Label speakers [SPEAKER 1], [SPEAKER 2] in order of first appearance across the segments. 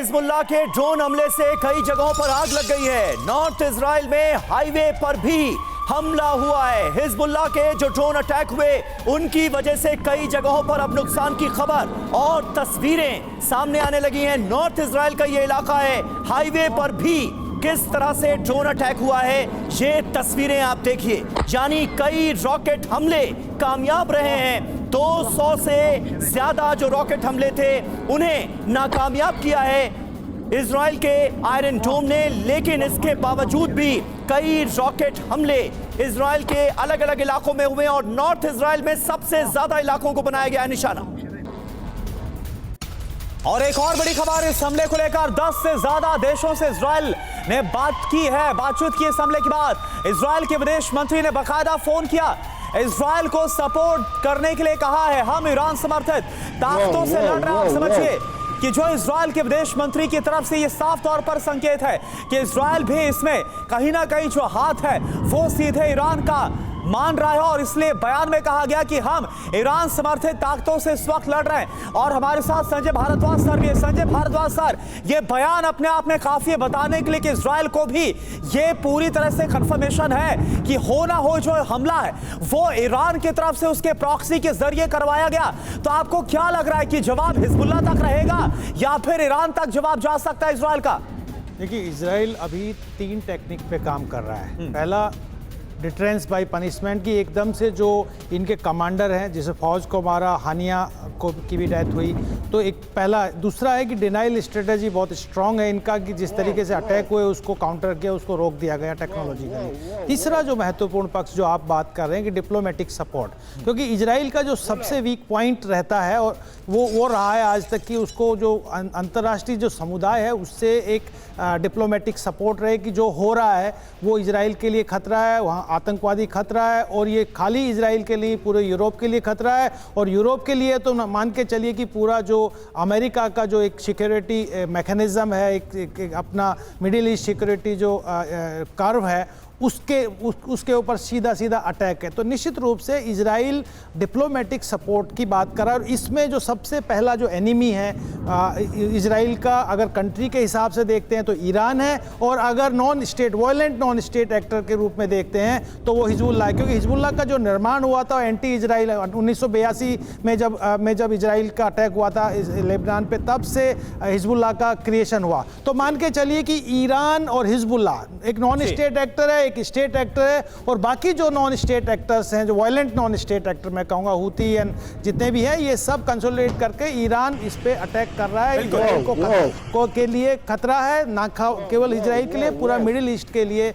[SPEAKER 1] Hezbollah के drone हमले से कई जगहों पर आग लग गई है। नॉर्थ इजराइल में हाईवे पर भी हमला हुआ है। हिजबुल्लाह के जो ड्रोन अटैक हुए उनकी वजह से कई जगहों पर अब नुकसान की खबर और तस्वीरें सामने आने लगी हैं। नॉर्थ इजराइल का ये इलाका है, हाईवे पर भी किस तरह से ड्रोन अटैक हुआ है ये तस्वीरें आप देखिए। यानी कई रॉकेट हमले कामयाब रहे हैं। 200 से ज्यादा जो रॉकेट हमले थे उन्हें नाकामयाब किया है इजराइल के आयरन डोम ने, लेकिन इसके बावजूद भी कई रॉकेट हमले इजराइल के अलग अलग इलाकों में हुए और नॉर्थ इजराइल में सबसे ज्यादा इलाकों को बनाया गया है निशाना।
[SPEAKER 2] और एक और बड़ी खबर इस हमले को लेकर 10 से ज्यादा देशों से इजराइल ने बातचीत की इस हमले के बाद। इजराइल के विदेश मंत्री ने बाकायदा फोन किया, इजराइल को सपोर्ट करने के लिए कहा है। हम ईरान समर्थित ताकतों से लड़ रहे हैं। आप समझिए कि जो इजराइल के विदेश मंत्री की तरफ से ये साफ तौर पर संकेत है कि इजराइल भी इसमें कहीं ना कहीं जो हाथ है वो सीधे ईरान का मान रहा है। और इसलिए बयान में कहा गया कि हम ईरान समर्थित ताकतों से इस वक्त लड़ रहे हैं। और हमारे साथ संजय भारद्वाज सर भी है। संजय भारद्वाज सर, ये बयान अपने आप में काफी है बताने के लिए कि इजराइल को भी ये पूरी तरह से कंफर्मेशन है कि हो ना हो जो हमला है वो ईरान की तरफ से उसके प्रॉक्सी के जरिए करवाया गया। तो आपको क्या लग रहा है कि जवाब हिजबुल्लाह तक रहेगा या फिर ईरान तक जवाब जा सकता है इजराइल का?
[SPEAKER 3] देखिए, इजराइल अभी 3 टेक्निक पे काम कर रहा है। पहला, डिटरेंस बाय पनिशमेंट की एकदम से जो इनके कमांडर हैं जिसे फौज को मारा, हानिया को की भी डेथ हुई, तो एक पहला। दूसरा है कि डिनाइल स्ट्रेटजी बहुत स्ट्रांग है इनका कि जिस तरीके से अटैक हुए उसको काउंटर किया, उसको रोक दिया गया टेक्नोलॉजिकली। तीसरा जो महत्वपूर्ण पक्ष जो आप बात कर रहे हैं कि डिप्लोमेटिक सपोर्ट, क्योंकि इजराइल का जो सबसे वीक पॉइंट रहता है और वो रहा है आज तक कि उसको जो अंतर्राष्ट्रीय जो समुदाय है उससे एक डिप्लोमेटिक सपोर्ट रहे कि जो हो रहा है वो इजराइल के लिए खतरा है, वहाँ आतंकवादी खतरा है। और ये खाली इजराइल के लिए, पूरे यूरोप के लिए खतरा है। और यूरोप के लिए तो मान के चलिए कि पूरा जो अमेरिका का जो एक सिक्योरिटी मैकेनिज्म है, एक अपना मिडिल ईस्ट सिक्योरिटी जो कर्व है उसके ऊपर सीधा अटैक है। तो निश्चित रूप से इजराइल डिप्लोमेटिक सपोर्ट की बात कर रहा है। और इसमें जो सबसे पहला जो एनिमी है इजराइल का, अगर कंट्री के हिसाब से देखते हैं तो ईरान है। और अगर वायलेंट नॉन स्टेट एक्टर के रूप में देखते हैं तो वो हिजबुल्लाह है। क्योंकि हिजबुल्लाह का जो निर्माण हुआ था एंटी इजराइल 1982 में जब इजराइल का अटैक हुआ था लेबनान पे, तब से हिजबुल्लाह का क्रिएशन हुआ। तो मान के चलिए कि ईरान और हिजबुल्लाह एक नॉन स्टेट एक्टर है, एक स्टेट एक्टर है। और बाकी जो नॉन स्टेट एक्टर्स हैं, जो वायलेंट नॉन स्टेट एक्टर मैं कहूँगा, हूती एंड जितने भी हैं, ये सब कंसोलिडेट करके ईरान इस पे अटैक कर रहा है। को के लिए खतरा है, ना केवल इजराइल के लिए, पूरा मिडिल ईस्ट के लिए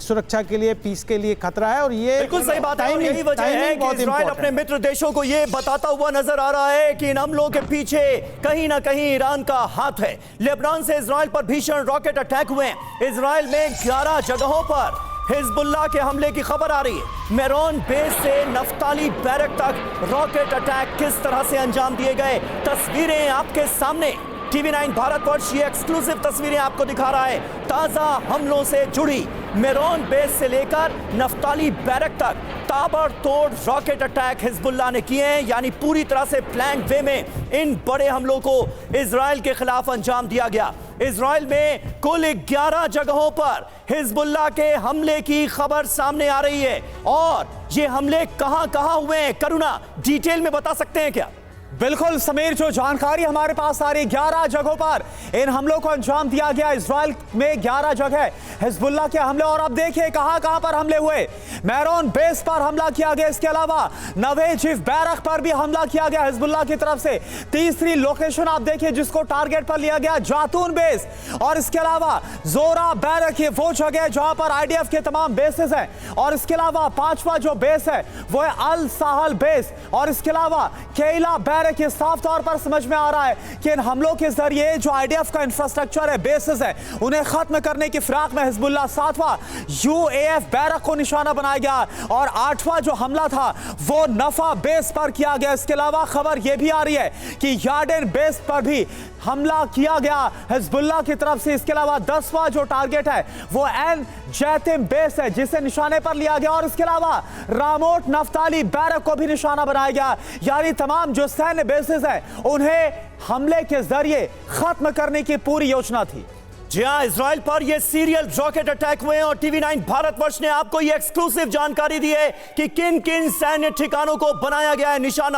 [SPEAKER 3] सुरक्षा के लिए, पीस के लिए खतरा है। और ये
[SPEAKER 1] बिल्कुल सही बात है। यही वजह है कि इजराइल अपने मित्र देशों को ये बताता हुआ नजर आ रहा है कि इन हमलों के पीछे कहीं ना कहीं ईरान का हाथ है। लेबनान से इजराइल पर भीषण रॉकेट अटैक हुए। इजराइल में 11 जगहों पर हिजबुल्लाह के हमले की खबर आ रही है। मेरोन बेस से नफ्ताली बैरक तक रॉकेट अटैक किस तरह से अंजाम दिए गए, तस्वीरें आपके सामने। TV9 भारतवर्ष ये एक्सक्लूसिव तस्वीरें आपको दिखा रहा है। ताजा हमलों से जुड़ी मेरोन बेस से लेकर नफ्ताली बैरक तक ताबड़तोड़ रॉकेट अटैक हिजबुल्लाह ने किए हैं। यानी पूरी तरह से प्लान वे में इन बड़े हमलों को इजराइल के खिलाफ अंजाम दिया गया। इजराइल में कुल 11 जगहों पर हिजबुल्लाह के हमले की खबर सामने आ रही है। और ये हमले कहां हुए हैं, करुणा डिटेल में बता सकते हैं क्या?
[SPEAKER 2] बिल्कुल समीर, जो जानकारी हमारे पास आ रही, 11 जगहों पर इन हमलों को अंजाम दिया गया। इजराइल में 11 जगह हिजबुल्लाह के हमले। और अब देखिए कहां पर हमले हुए। मेरोन बेस पर हमला किया गया, इसके अलावा नवेजिव बैरक पर भी हमला किया गया हिजबुल्लाह की तरफ से। तीसरी लोकेशन आप देखिए जिसको टारगेट पर लिया गया, जातून बेस। और इसके अलावा जोरा बैरक, ये वो जगह है जहां पर IDF के तमाम बेसेस हैं। और इसके अलावा 5वां जो बेस है वो है अल साहल बेस। और इसके अलावा केला बैरक। ये साफ तौर पर समझ में आ रहा है कि इन हमलों के जरिए जो IDF का इंफ्रास्ट्रक्चर है, बेसिस है, उन्हें खत्म करने की फिराक में हिजबुल्लाह 7वां UAF बैरक को निशाना बनाया गया। और 8वां जो हमला था वो नफा बेस पर किया गया। इसके अलावा खबर यह भी आ रही है कि यार्डेन बेस पर भी हमला किया गया हिजबुल्लाह की तरफ से। इसके अलावा 10वां जो टारगेट है वो एन जैतिम बेस है जिसे निशाने पर लिया गया। और इसके अलावा रामोट नफ्ताली बैरक को भी निशाना बनाया गया। यानी तमाम जो सैन्य बेसेस हैं उन्हें हमले के जरिए खत्म करने की पूरी योजना थी।
[SPEAKER 1] जी हां, इजराइल पर ये सीरियल रॉकेट अटैक हुए और टीवी9 भारतवर्ष ने आपको ये एक्सक्लूसिव जानकारी दी है कि किन किन सैन्य ठिकानों को बनाया गया है निशाना।